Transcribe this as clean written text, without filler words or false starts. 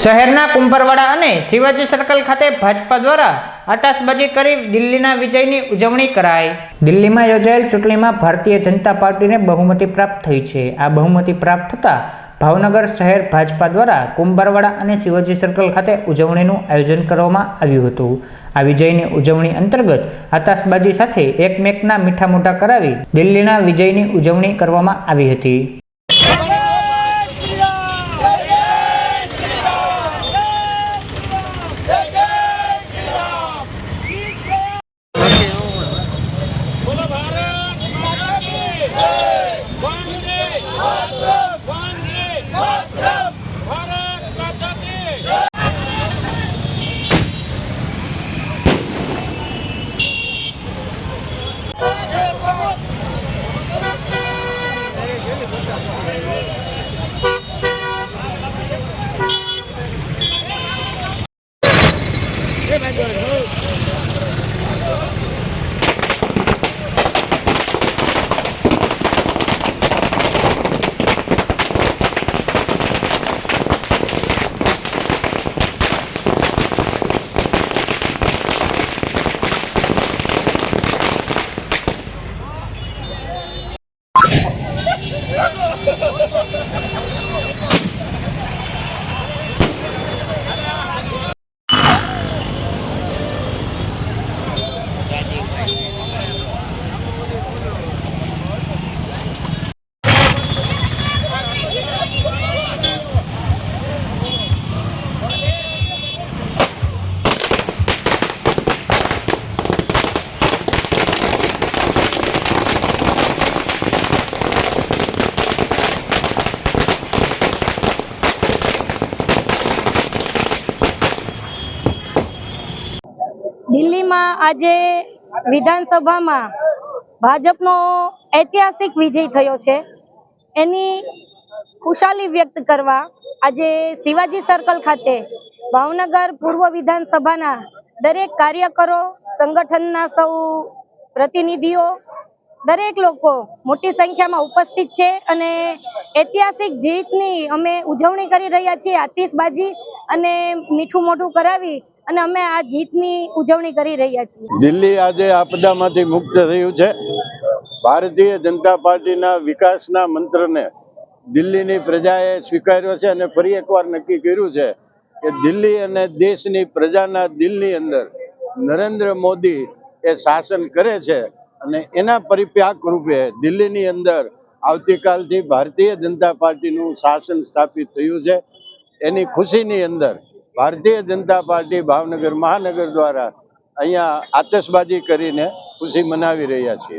શહેરના કુંભરવાડા અને શિવાજી સર્કલ ખાતે ભાજપા દ્વારા આતશબાજી કરી દિલ્હીના વિજયની ઉજવણી કરાઈ। દિલ્હીમાં યોજાયેલ ચૂંટણીમાં ભારતીય જનતા પાર્ટીને બહુમતી પ્રાપ્ત થઈ છે। આ બહુમતી પ્રાપ્ત થતાં ભાવનગર શહેર ભાજપા દ્વારા કુંભરવાડા અને શિવાજી સર્કલ ખાતે ઉજવણીનું આયોજન કરવામાં આવ્યું હતું। આ વિજયની ઉજવણી અંતર્ગત આતશબાજી સાથે એકમેકના મીઠા મોઢા કરાવી દિલ્હીના વિજયની ઉજવણી કરવામાં આવી હતી। दिल्ली में आज विधानसभा में भाजपनो ऐतिहासिक विजय थयो छे। एनी खुशाली व्यक्त करवा आज शिवाजी सर्कल खाते भावनगर पूर्व विधानसभा दरेक कार्यकरो संगठनना सौ प्रतिनिधिओ दरेक लोको मोटी संख्या में उपस्थित छे अने ऐतिहासिक जीतनी अमे उजवणी करी रह्या छीए। आतिशबाजी अने मीठू मोढुं करावी अने अमे आ जीतनी उजवणी करी रह्या छीए। दिल्ली आज आपदामांथी मुक्त थयुं छे। भारतीय जनता पार्टीना विकासना मंत्रने दिल्लीनी प्रजाए स्वीकार्यो छे अने फरी एकवार नक्की कर्युं छे के दिल्ली अने देशनी प्रजाना दिलनी अंदर नरेंद्र मोदी ए शासन करे छे अने एना परिपाक रूपे दिल्लीनी अंदर आवतीकालथी भारतीय जनता पार्टीनुं शासन स्थापित थयुं छे। एनी खुशीनी अंदर भारतीय जनता पार्टी भावनगर महानगर द्वारा अहींया आतशबाजी करीने खुशी मनावी रह्या छीए।